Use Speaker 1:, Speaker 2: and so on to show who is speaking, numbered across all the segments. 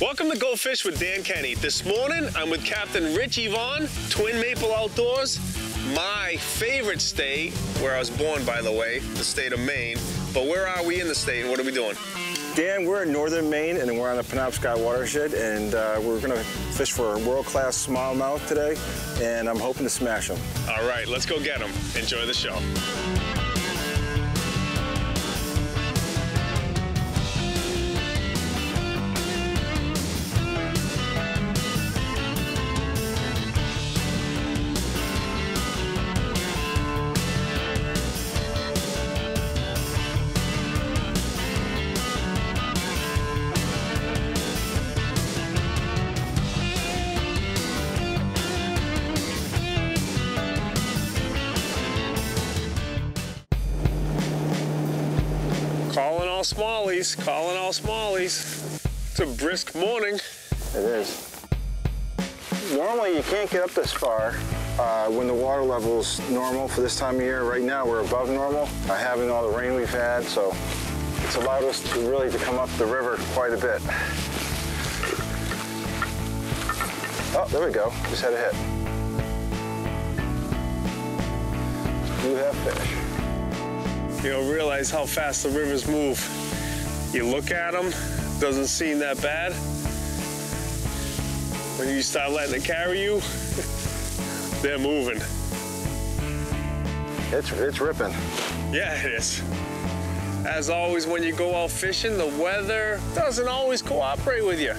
Speaker 1: Welcome to Go Fish with Dan Kenney. This morning, I'm with Captain Rich Yvon, Twin Maple Outdoors, my favorite state, where I was born, by the way, the state of Maine. But where are we in the state and what are we doing?
Speaker 2: Dan, we're in northern Maine and we're on the Penobscot watershed, and we're gonna fish for a world-class smallmouth today, and I'm hoping to smash them.
Speaker 1: All right, let's go get them. Enjoy the show. Calling all smallies, calling all smallies. It's a brisk morning.
Speaker 2: It is. Normally you can't get up this far when the water level's normal for this time of year. Right now we're above normal, having all the rain we've had, so it's allowed us to really come up the river quite a bit. Oh, there we go, just had a hit. You have fish.
Speaker 1: You don't realize how fast the rivers move. You look at them, doesn't seem that bad. When you start letting it carry you, they're moving.
Speaker 2: It's ripping.
Speaker 1: Yeah, it is. As always, when you go out fishing, the weather doesn't always cooperate with you.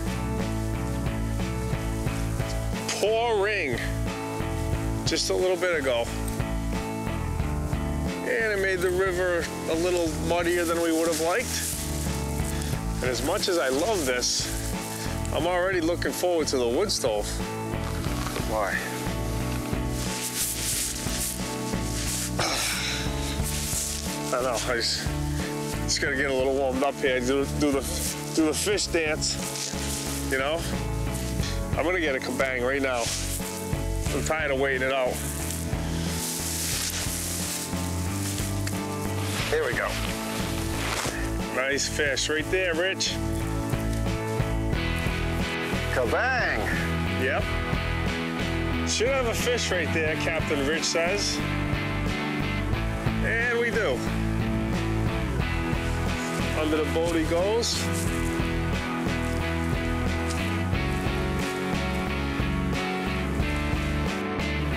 Speaker 1: Pouring just a little bit ago. And it made the river a little muddier than we would have liked. And as much as I love this, I'm already looking forward to the wood stove.
Speaker 2: Why?
Speaker 1: I know, I just gotta get a little warmed up here, do the fish dance, you know? I'm gonna get a kabang right now. I'm tired of waiting it out. Here we go. Nice fish right there, Rich.
Speaker 2: Kabang!
Speaker 1: Yep. Should have a fish right there, Captain Rich says. And we do. Under the boat he goes.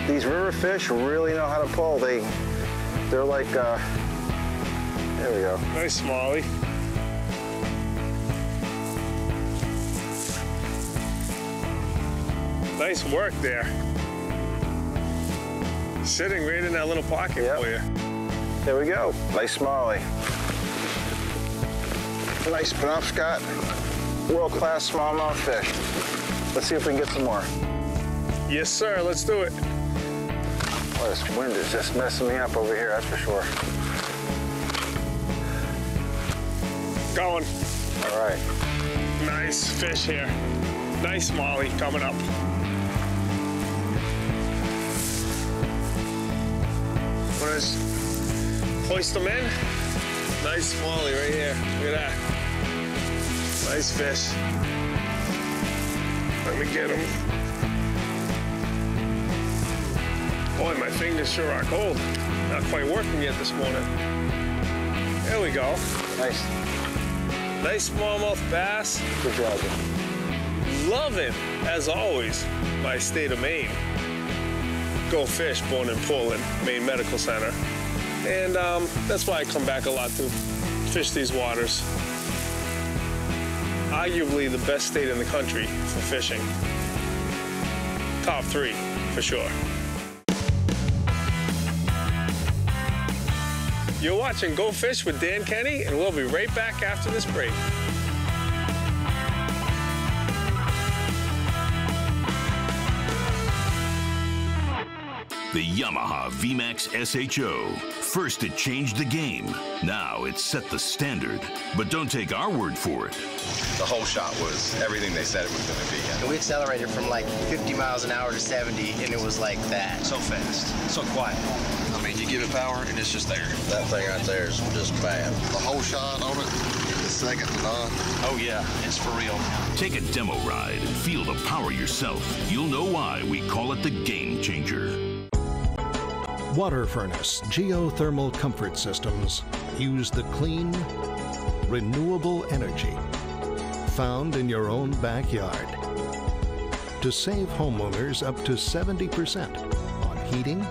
Speaker 2: These river fish really know how to pull. They're like, there we go.
Speaker 1: Nice smallie. Nice work there. Sitting right in that little pocket for you.
Speaker 2: There we go. Nice smallie. Nice Penobscot, world-class smallmouth fish. Let's see if we can get some more.
Speaker 1: Yes, sir. Let's do it.
Speaker 2: Oh, this wind is just messing me up over here, that's for sure.
Speaker 1: Going.
Speaker 2: All right.
Speaker 1: Nice fish here. Nice smallie coming up. I'm gonna just hoist them in. Nice smallie right here. Look at that. Nice fish. Let me get him. Boy, my fingers sure are cold. Not quite working yet this morning. There we go.
Speaker 2: Nice.
Speaker 1: Nice smallmouth bass.
Speaker 2: Good job.
Speaker 1: Love it, as always, my state of Maine. Go Fish, born in Portland, Maine Medical Center. And that's why I come back a lot to fish these waters. Arguably the best state in the country for fishing. Top 3, for sure. You're watching Go Fish with Dan Kenney, and we'll be right back after this break.
Speaker 3: The Yamaha VMAX SHO. First it changed the game. Now it's set the standard. But don't take our word for it.
Speaker 4: The whole shot was everything they said it was going to be.
Speaker 5: And we accelerated from like 50 miles an hour to 70, and it was like that.
Speaker 4: So fast, so quiet. I mean, you give it power, and it's just there.
Speaker 6: That thing right there is just bad.
Speaker 4: The whole shot on it second and on.
Speaker 6: Oh yeah, it's for real.
Speaker 3: Take a demo ride and feel the power yourself. You'll know why we call it the Game Changer.
Speaker 7: Water furnace geothermal comfort systems use the clean, renewable energy found in your own backyard to save homeowners up to 70% on heating,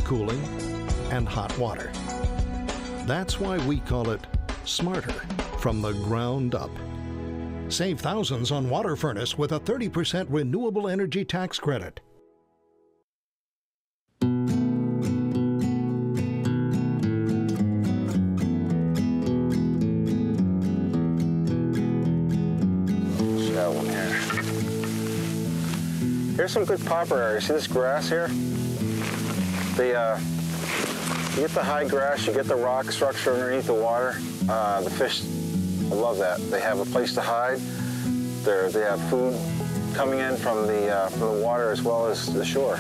Speaker 7: cooling, and hot water. That's why we call it smarter from the ground up. Save thousands on water furnace with a 30% renewable energy tax credit.
Speaker 2: Here's some good popper areas. See this grass here? You get the high grass, you get the rock structure underneath the water. The fish, I love that. They have a place to hide. They have food coming in from the water as well as the shore.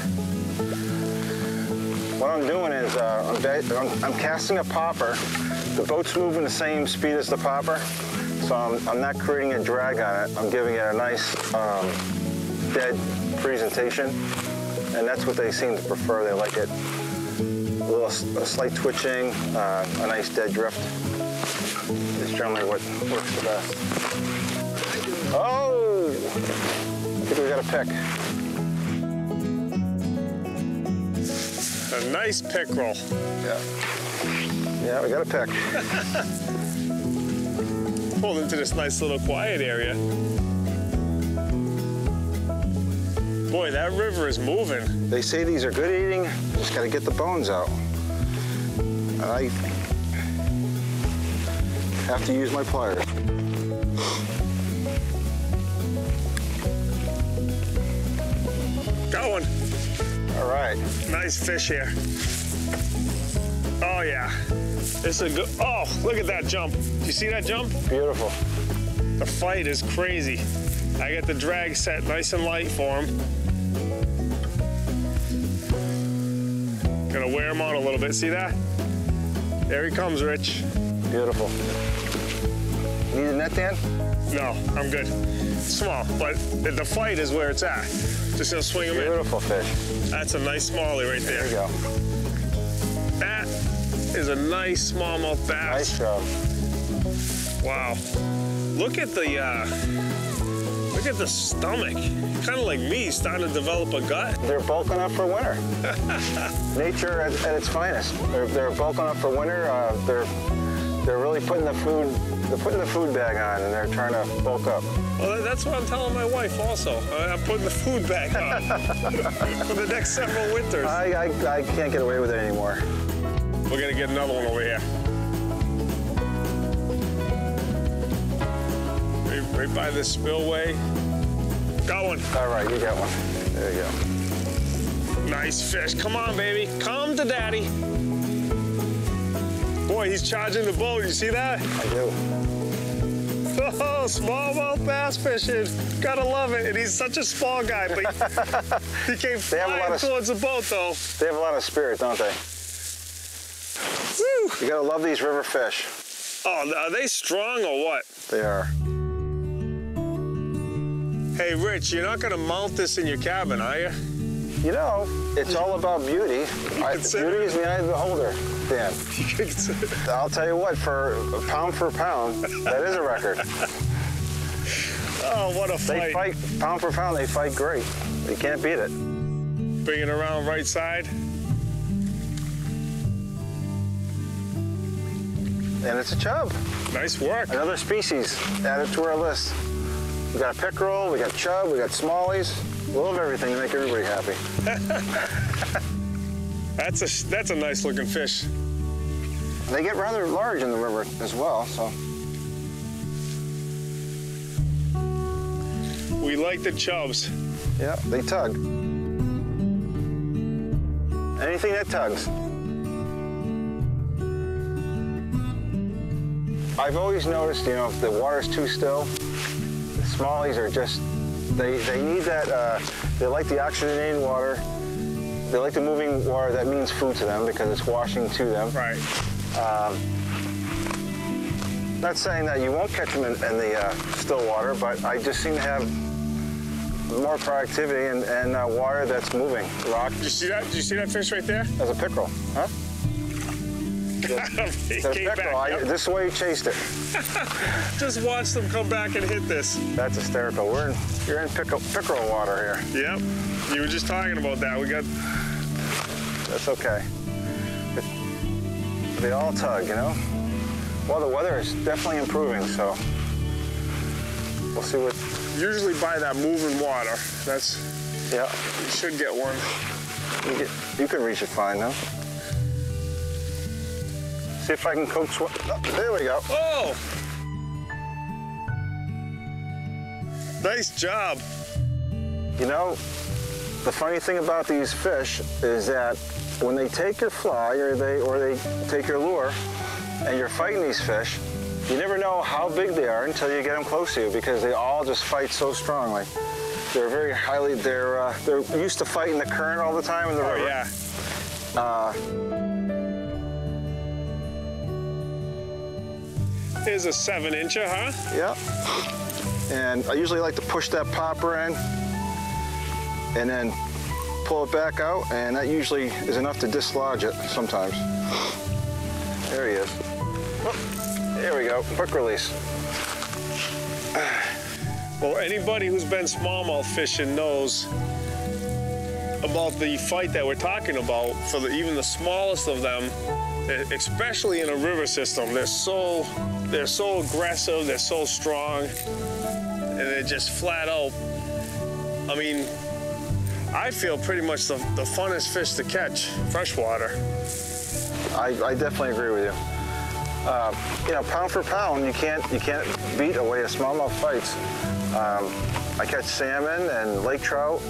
Speaker 2: What I'm doing is I'm casting a popper. The boat's moving the same speed as the popper, so I'm not creating a drag on it. I'm giving it a nice dead presentation, and that's what they seem to prefer. They like it a slight twitching, a nice dead drift is generally what works the best. Oh, I think we got a pick.
Speaker 1: A nice pickerel.
Speaker 2: Yeah, we got a pick.
Speaker 1: Pulled into this nice little quiet area. Boy, that river is moving.
Speaker 2: They say these are good eating, just gotta get the bones out. I have to use my pliers.
Speaker 1: Going.
Speaker 2: All right.
Speaker 1: Nice fish here. Oh yeah. This is a good, oh, look at that jump. Do you see that jump?
Speaker 2: Beautiful.
Speaker 1: The fight is crazy. I got the drag set nice and light for him. Gonna wear him on a little bit, see that? There he comes, Rich.
Speaker 2: Beautiful. Need a net, Dan?
Speaker 1: No, I'm good. Small, but the fight is where it's at. Just gonna swing him in.
Speaker 2: Beautiful fish.
Speaker 1: That's a nice smallie right there.
Speaker 2: There you go.
Speaker 1: That is a nice smallmouth bass.
Speaker 2: Nice job.
Speaker 1: Wow. Look at the stomach. Kind of like me, starting to develop a gut.
Speaker 2: They're bulking up for winter. Nature at its finest. They're bulking up for winter. They're really putting the food. They're putting the food bag on, and they're trying to bulk up.
Speaker 1: Well, that's what I'm telling my wife also. I'm putting the food bag on for the next several winters.
Speaker 2: I can't get away with it anymore.
Speaker 1: We're gonna get another one over here. Right by the spillway. Got one.
Speaker 2: All right, you got one. There you go.
Speaker 1: Nice fish. Come on, baby. Come to daddy. Boy, he's charging the boat. You see that?
Speaker 2: I do.
Speaker 1: Oh, smallmouth bass fishing. Gotta love it. And he's such a small guy, but he came flying towards the boat, though.
Speaker 2: They have a lot of spirit, don't they?
Speaker 1: Woo!
Speaker 2: You gotta love these river fish.
Speaker 1: Oh, are they strong or what?
Speaker 2: They are.
Speaker 1: Hey, Rich, you're not gonna mount this in your cabin, are you?
Speaker 2: You know, it's all about beauty. Beauty is in the eye of the beholder, Dan. I'll tell you what, for pound, that is a record.
Speaker 1: Oh, what a fight.
Speaker 2: They fight, pound for pound, they fight great. You can't beat it.
Speaker 1: Bring it around right side.
Speaker 2: And it's a chub.
Speaker 1: Nice work.
Speaker 2: Another species added to our list. We got a pickerel, we got chub, we got smallies. We love everything to make everybody happy.
Speaker 1: That's a nice looking fish.
Speaker 2: They get rather large in the river as well, so.
Speaker 1: We like the chubs.
Speaker 2: Yeah, they tug. Anything that tugs. I've always noticed, you know, if the water's too still, the smallies are just, they need that, they like the oxygenated water. They like the moving water. That means food to them because it's washing to them.
Speaker 1: Right.
Speaker 2: Not saying that you won't catch them in the still water, but I just seem to have more productivity and water that's moving. Rock.
Speaker 1: Did you see that? Did you see that fish right there?
Speaker 2: That's a pickerel, huh? That's a pickerel.
Speaker 1: Yep.
Speaker 2: This is the way you chased it.
Speaker 1: Just watch them come back and hit this.
Speaker 2: That's hysterical. You're in pickerel water here.
Speaker 1: Yep. You were just talking about that. We got.
Speaker 2: That's okay. They all tug, you know? Well, the weather is definitely improving, so we'll see what...
Speaker 1: Usually by that moving water. That's...
Speaker 2: Yeah.
Speaker 1: You should get one.
Speaker 2: You can reach it fine, though. See if I can coax one. Oh, there we go.
Speaker 1: Oh! Nice job.
Speaker 2: You know, the funny thing about these fish is that when they take your fly or they take your lure and you're fighting these fish, you never know how big they are until you get them close to you because they all just fight so strongly. They're very highly, they're used to fighting the current all the time in the river.
Speaker 1: Oh, yeah. Here's a 7-incher, huh?
Speaker 2: Yeah. And I usually like to push that popper in and then pull it back out, and that usually is enough to dislodge it sometimes. There he is. Oh, there we go, quick release.
Speaker 1: Well, anybody who's been smallmouth fishing knows about the fight that we're talking about for even the smallest of them, especially in a river system. They're so aggressive, they're so strong, and they're just flat out. I mean, I feel pretty much the funnest fish to catch, freshwater.
Speaker 2: I definitely agree with you. You know, pound for pound, you can't beat away a smallmouth fights. I catch salmon and lake trout,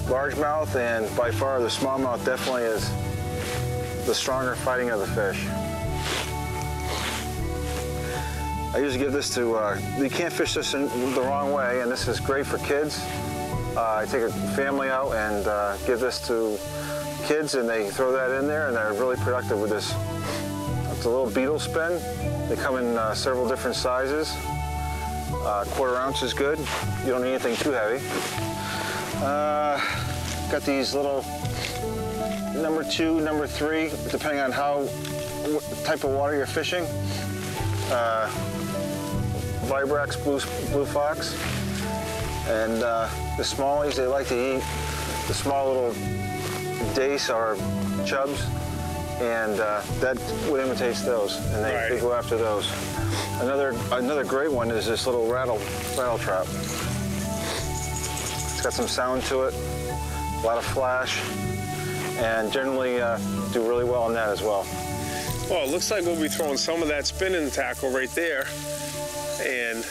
Speaker 2: largemouth, and by far the smallmouth definitely is the stronger fighting of the fish. I usually give this to, you can't fish this in the wrong way, and this is great for kids. I take a family out and give this to kids, and they throw that in there, and they're really productive with this. It's a little beetle spin. They come in several different sizes. Quarter ounce is good. You don't need anything too heavy. Got these little number 2, number 3, depending on what type of water you're fishing. Vibrax blue fox. And the smallies, they like to eat the small little dace or chubs, and that would imitates those, and they go after those. Another great one is this little rattle trap. It's got some sound to it, a lot of flash, and generally do really well on that as well.
Speaker 1: Well, it looks like we'll be throwing some of that spinning tackle right there, and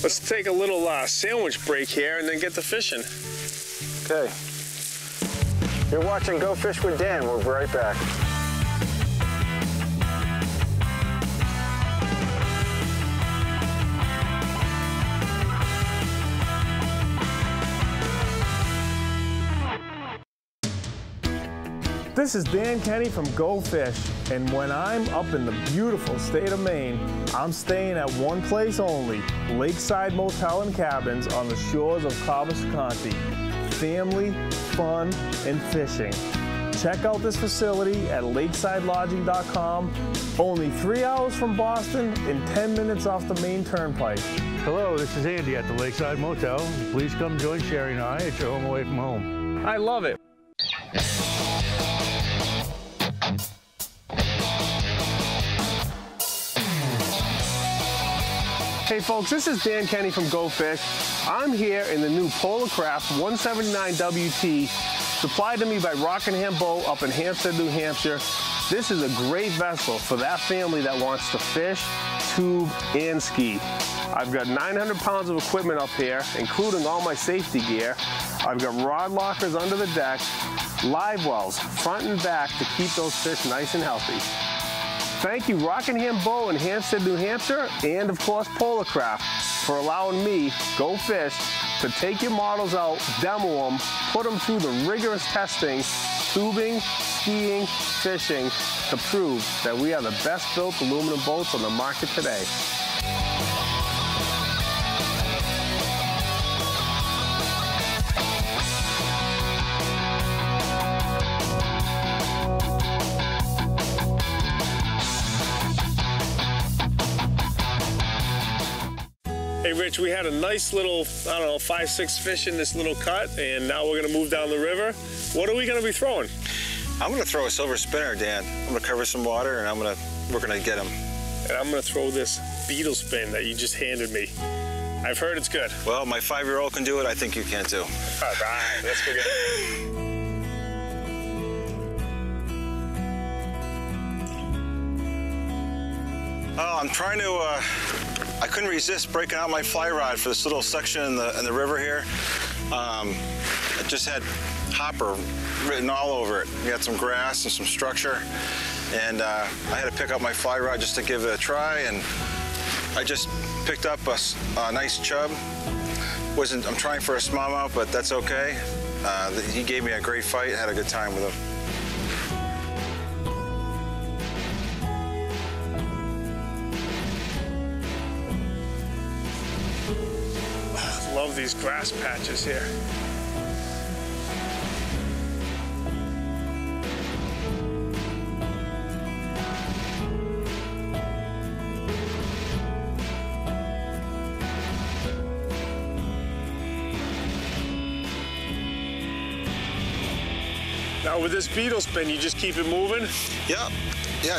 Speaker 1: let's take a little sandwich break here and then get to fishing.
Speaker 2: Okay. You're watching Go Fish with Dan. We'll be right back.
Speaker 1: This is Dan Kenney from Go Fish, and when I'm up in the beautiful state of Maine, I'm staying at one place only, Lakeside Motel and Cabins on the shores of Penobscot. Family, fun, and fishing. Check out this facility at lakesidelodging.com. Only 3 hours from Boston and 10 minutes off the Maine Turnpike.
Speaker 8: Hello, this is Andy at the Lakeside Motel. Please come join Sherry and I at your home away from home.
Speaker 1: I love it. Hey folks, this is Dan Kenney from Go Fish. I'm here in the new Polar Craft 179 WT, supplied to me by Rockingham Boat up in Hampstead, New Hampshire. This is a great vessel for that family that wants to fish, tube, and ski. I've got 900 pounds of equipment up here, including all my safety gear. I've got rod lockers under the deck, live wells front and back to keep those fish nice and healthy. Thank you, Rockingham Bow in Hampstead, New Hampshire, and of course Polar Craft for allowing me, Go Fish, to take your models out, demo them, put them through the rigorous testing, tubing, skiing, fishing to prove that we are the best built aluminum boats on the market today. Hey Rich, we had a nice little, I don't know, 5-6 fish in this little cut, and now we're gonna move down the river. What are we gonna be throwing?
Speaker 2: I'm gonna throw a silver spinner, Dan. I'm gonna cover some water and we're gonna get him.
Speaker 1: And I'm gonna throw this beetle spin that you just handed me. I've heard it's good.
Speaker 2: Well, my 5-year-old can do it, I think you can too.
Speaker 1: All right, let's go get it.
Speaker 2: Oh, I'm trying to, I couldn't resist breaking out my fly rod for this little section in the river here. It just had hopper written all over it. We had some grass and some structure, and I had to pick up my fly rod just to give it a try, and I just picked up a nice chub. I'm trying for a smallmouth, but that's okay. He gave me a great fight, had a good time with him.
Speaker 1: Love these grass patches here. Now with this beetle spin, you just keep it moving?
Speaker 2: Yeah,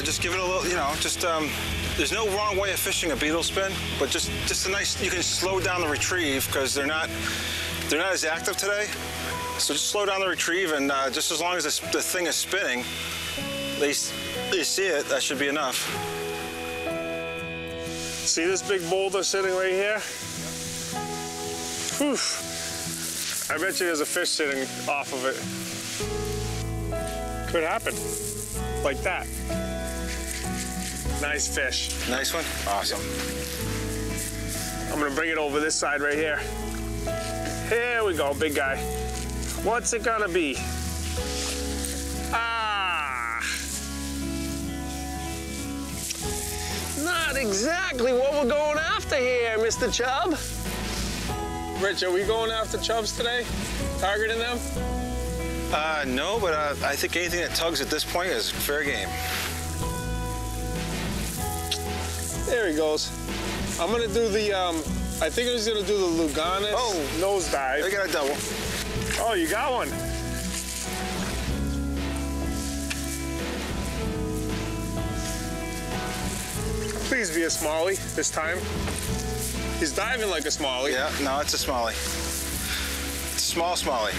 Speaker 2: just give it a little, you know, just, there's no wrong way of fishing a beetle spin, but just a nice, you can slow down the retrieve because they're not as active today. So just slow down the retrieve, and just as long as the thing is spinning, they see it, that should be enough.
Speaker 1: See this big boulder sitting right here? Whew. I bet you there's a fish sitting off of it. Could happen, like that. Nice fish.
Speaker 2: Nice one? Awesome.
Speaker 1: I'm gonna bring it over this side right here. Here we go, big guy. What's it gonna be? Ah! Not exactly what we're going after here, Mr. Chubb. Rich, are we going after chubs today? Targeting them?
Speaker 2: No, but I think anything that tugs at this point is fair game.
Speaker 1: There he goes. I'm gonna do the, I think I was gonna do the Luganis nosedive.
Speaker 2: I got a double.
Speaker 1: Oh, you got one. Please be a smallie this time. He's diving like a smallie.
Speaker 2: Yeah, no, it's a smallie. It's a small smallie.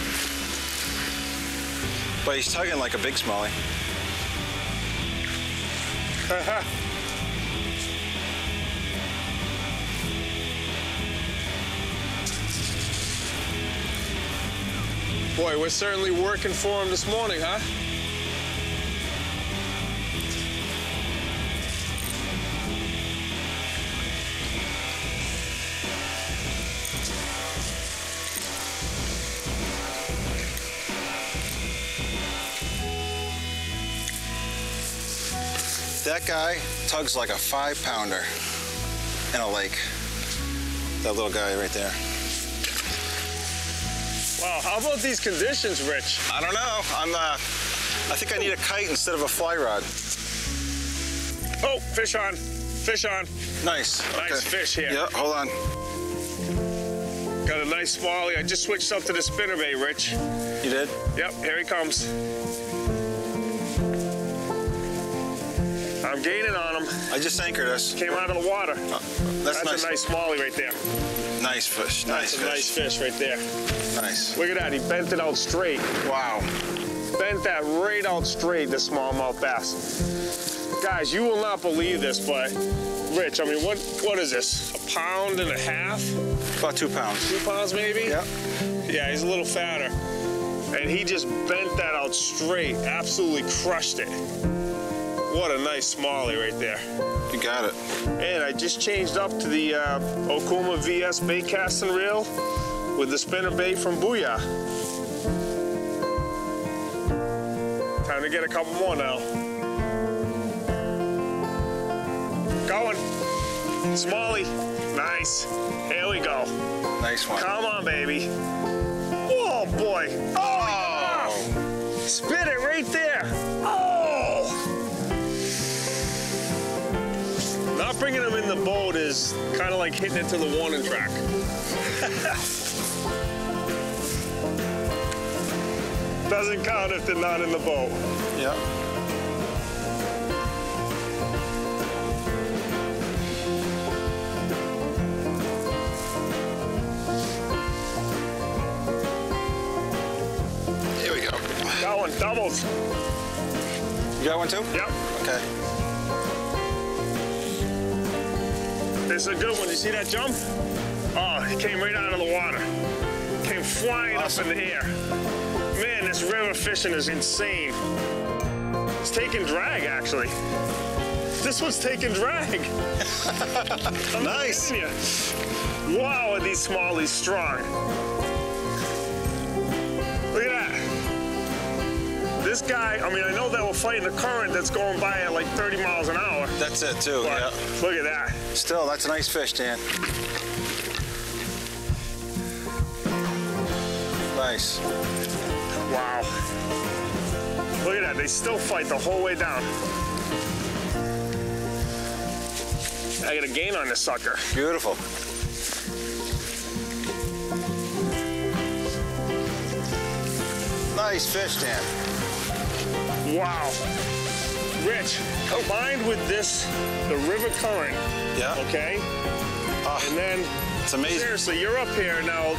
Speaker 2: But he's tugging like a big smallie.
Speaker 1: Boy, we're certainly working for him this morning, huh?
Speaker 2: That guy tugs like a 5-pounder in a lake. That little guy right there.
Speaker 1: Wow, how about these conditions, Rich?
Speaker 2: I don't know. I think I need a kite instead of a fly rod.
Speaker 1: Oh, fish on. Fish on.
Speaker 2: Nice.
Speaker 1: Nice fish here.
Speaker 2: Yeah, hold on.
Speaker 1: Got a nice smallie. I just switched up to the spinnerbait, Rich.
Speaker 2: You did?
Speaker 1: Yep, here he comes. I'm gaining on him.
Speaker 2: I just anchored us.
Speaker 1: Came out of the water.
Speaker 2: That's nice.
Speaker 1: A nice smallie right there.
Speaker 2: Nice fish. Nice fish.
Speaker 1: That's a nice fish right there.
Speaker 2: Nice.
Speaker 1: Look at that. He bent it out straight.
Speaker 2: Wow.
Speaker 1: Bent that right out straight, the smallmouth bass. Guys, you will not believe this, but Rich, I mean, what is this? 1.5 pounds?
Speaker 2: About 2 pounds.
Speaker 1: 2 pounds maybe?
Speaker 2: Yeah.
Speaker 1: Yeah, he's a little fatter. And he just bent that out straight. Absolutely crushed it. What a nice smallie right there.
Speaker 2: You got it.
Speaker 1: And I just changed up to the Okuma VS bait casting reel with the spinner bait from Booyah. Gotta get a couple more now. Going. Smalley. Nice. Here we go.
Speaker 2: Nice one.
Speaker 1: Come on, baby. Oh, boy. Oh! Spit it right there. Oh! Not bringing them in the boat is kind of like hitting it to the warning track. Doesn't count if they're not in the boat.
Speaker 2: Yep. Here we go.
Speaker 1: Got one, doubles.
Speaker 2: You got one too?
Speaker 1: Yep.
Speaker 2: Okay.
Speaker 1: This is a good one. You see that jump? Oh, he came right out of the water. Came flying up in the air. Man, this river fishing is insane. It's taking drag, actually. This one's taking drag.
Speaker 2: Nice.
Speaker 1: Wow, are these smallies strong. Look at that. This guy, I mean, I know that we're fighting the current that's going by at like 30 miles an hour.
Speaker 2: That's it too,
Speaker 1: But
Speaker 2: yeah.
Speaker 1: look at that.
Speaker 2: Still, that's a nice fish, Dan. Nice.
Speaker 1: Wow. Look at that, they still fight the whole way down. I got a gain on this sucker.
Speaker 2: Beautiful. Nice fish, Dan.
Speaker 1: Wow. Rich, combined with this, the river current,
Speaker 2: Yeah.
Speaker 1: okay? And then,
Speaker 2: It's amazing.
Speaker 1: seriously, you're up here now.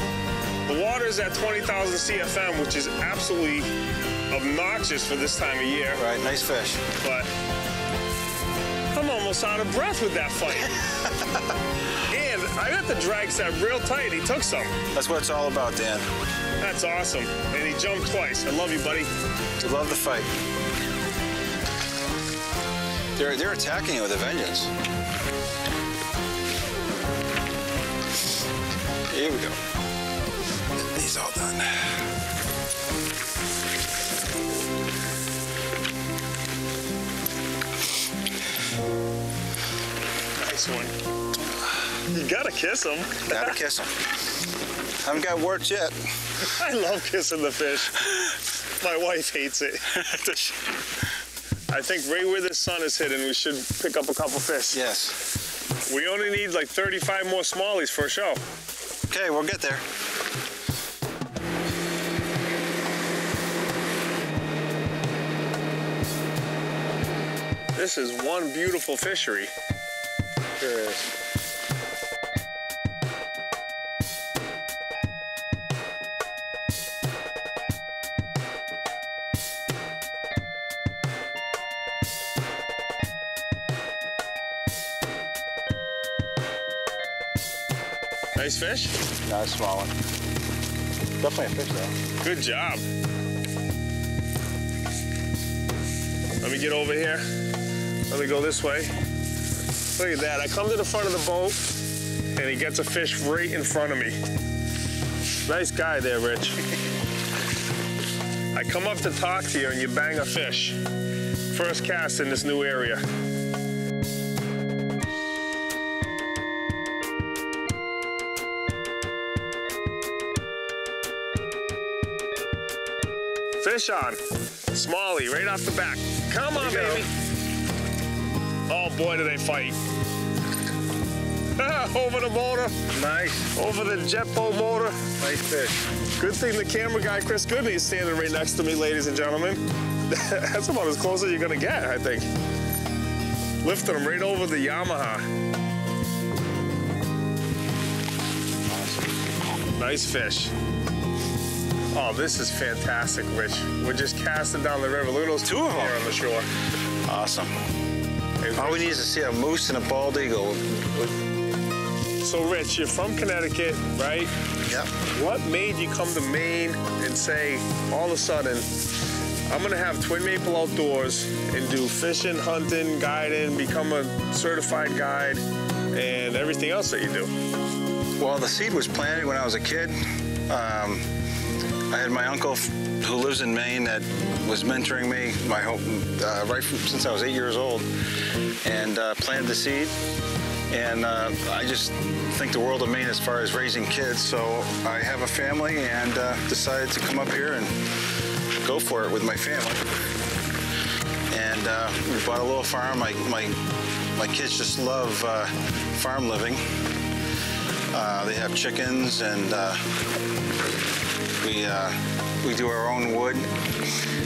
Speaker 1: The water's at 20,000 CFM, which is absolutely obnoxious for this time of year.
Speaker 2: Right, nice fish.
Speaker 1: But I'm almost out of breath with that fight. And I got the drag set real tight. He took some.
Speaker 2: That's what it's all about, Dan.
Speaker 1: That's awesome. And he jumped twice. I love you, buddy.
Speaker 2: We love the fight. They're attacking it with a vengeance. Here we go. He's all done.
Speaker 1: Nice one. You gotta kiss him.
Speaker 2: Gotta kiss him. Haven't got worked yet.
Speaker 1: I love kissing the fish. My wife hates it. I think right where the sun is hitting, we should pick up a couple fish.
Speaker 2: Yes.
Speaker 1: We only need like 35 more smallies for a show.
Speaker 2: Okay, we'll get there.
Speaker 1: This is one beautiful fishery.
Speaker 2: Sure is.
Speaker 1: Nice fish?
Speaker 2: Not a small one. Definitely a fish, though.
Speaker 1: Good job. Let me get over here. Let me go this way. Look at that. I come to the front of the boat, and he gets a fish right in front of me. Nice guy there, Rich. I come up to talk to you, and you bang a fish. First cast in this new area. Fish on. Smalley, right off the back. Come on, baby. Oh, boy, do they fight. Over the motor.
Speaker 2: Nice.
Speaker 1: Over the jet boat motor.
Speaker 2: Nice fish.
Speaker 1: Good thing the camera guy, Chris Goodney, is standing right next to me, ladies and gentlemen. That's about as close as you're going to get, I think. Lifting him right over the Yamaha. Awesome. Nice fish. Oh, this is fantastic, Rich. We're just casting down the river. Look at those two of them here on the shore.
Speaker 2: Awesome. All we need is to see a moose and a bald eagle.
Speaker 1: So, Rich, you're from Connecticut, right?
Speaker 2: Yep.
Speaker 1: What made you come to Maine and say, all of a sudden, I'm going to have Twin Maple Outdoors and do fishing, hunting, guiding, become a certified guide, and everything else that you do?
Speaker 2: Well, the seed was planted when I was a kid. I had my uncle who lives in Maine that was mentoring me since I was 8 years old, and planted the seed. And I just think the world of Maine as far as raising kids. So I have a family and decided to come up here and go for it with my family. And we bought a little farm. My kids just love farm living. They have chickens, and we do our own wood.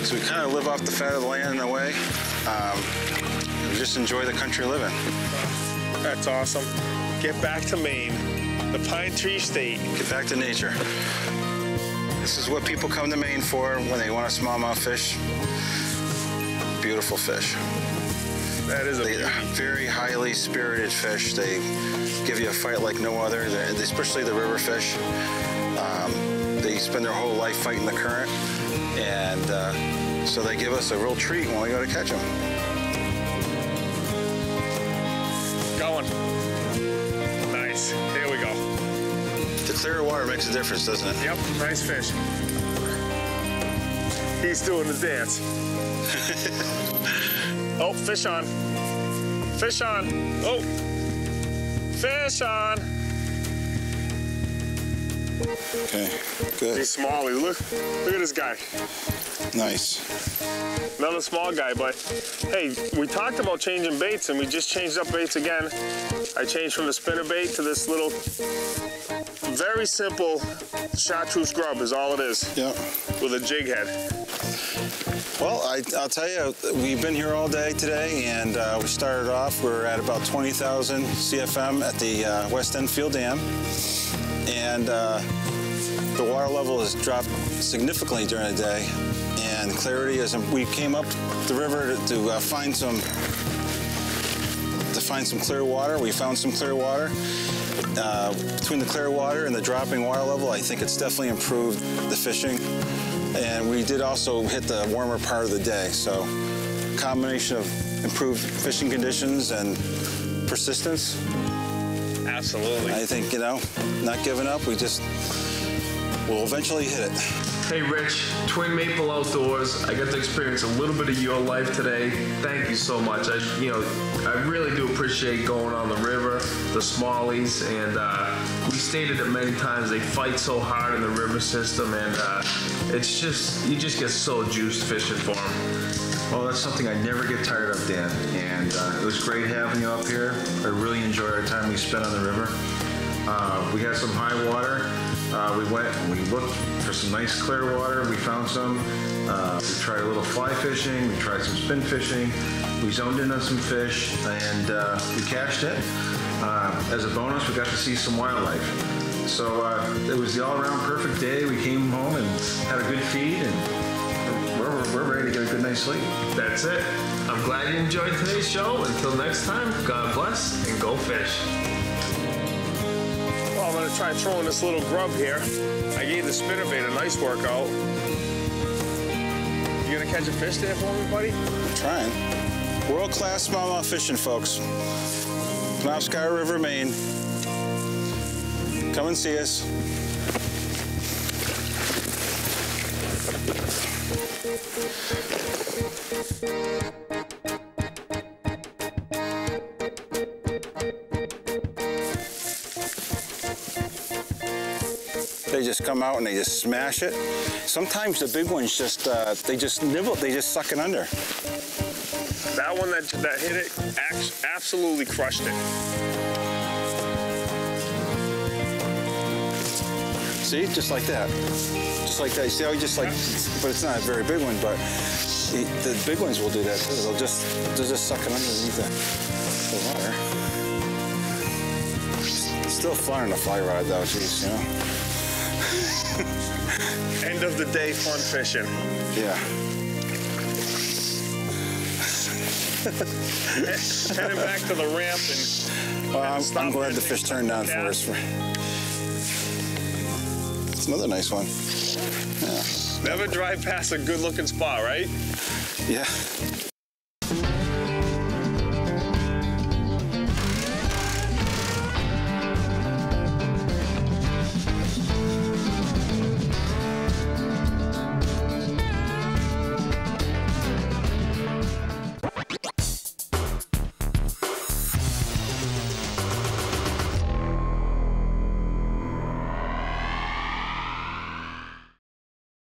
Speaker 2: So we kind of live off the fat of the land in a way. We just enjoy the country living.
Speaker 1: That's awesome. Get back to Maine, the pine tree state.
Speaker 2: Get back to nature. This is what people come to Maine for when they want a smallmouth fish. Beautiful fish.
Speaker 1: That is a
Speaker 2: very highly spirited fish. They give you a fight like no other, especially the river fish. They spend their whole life fighting the current, and so they give us a real treat when we go to catch them.
Speaker 1: Going. Nice. Here we go.
Speaker 2: The clearer water makes a difference, doesn't it?
Speaker 1: Yep. Nice fish. He's doing the dance. Oh, fish on. Fish on. Oh. Fish on.
Speaker 2: Okay, good.
Speaker 1: He's small. Look at this guy.
Speaker 2: Nice.
Speaker 1: Another small guy, but hey, we talked about changing baits, and we just changed up baits again. I changed from the spinner bait to this little, very simple chartreuse grub is all it is.
Speaker 2: Yep.
Speaker 1: With a jig head.
Speaker 2: Well, I'll tell you, we've been here all day today, and we started off, we're at about 20,000 CFM at the West End Field Dam, and the water level has dropped significantly during the day, and clarity is, we came up the river to find some clear water. We found some clear water. Between the clear water and the dropping water level, I think it's definitely improved the fishing. And we did also hit the warmer part of the day. So combination of improved fishing conditions and persistence.
Speaker 1: Absolutely.
Speaker 2: I think, not giving up, we'll eventually hit it.
Speaker 9: Hey Rich, Twin Maple Outdoors. I got to experience a little bit of your life today. Thank you so much. I really do appreciate going on the river, the smallies, and we stated it many times, they fight so hard in the river system, and you just get so juiced fishing for them.
Speaker 10: Well, that's something I never get tired of, Dan, and it was great having you up here. I really enjoyed our time we spent on the river. We had some high water. We went and we looked for some nice clear water. We found some. We tried a little fly fishing. We tried some spin fishing. We zoned in on some fish, and we cached it. As a bonus, we got to see some wildlife. So it was the all-around perfect day. We came home and had a good feed, and we're ready to get a good night's sleep.
Speaker 9: That's it. I'm glad you enjoyed today's show. Until next time, God bless and go fish.
Speaker 1: Well, I'm gonna try throwing this little grub here. I gave the spinnerbait a nice workout. You gonna catch a fish there for me, buddy?
Speaker 2: I'm trying. World-class smallmouth fishing, folks. Penobscot River, Maine. Come and see us. They just come out and they just smash it. Sometimes the big ones they just nibble, they just suck it under.
Speaker 1: That one that hit it absolutely crushed it.
Speaker 2: See, just like that. Just like that. You see how he just like, but it's not a very big one, but the big ones will do that too. They'll just suck it underneath the water. It's still fun on a fly rod though, geez,
Speaker 1: End of the day fun fishing.
Speaker 2: Yeah.
Speaker 1: Heading back to the ramp and.
Speaker 2: Well, I'm glad the fish turned down for us. It's another nice one. Yeah.
Speaker 1: Never drive past a good-looking spot, right?
Speaker 2: Yeah.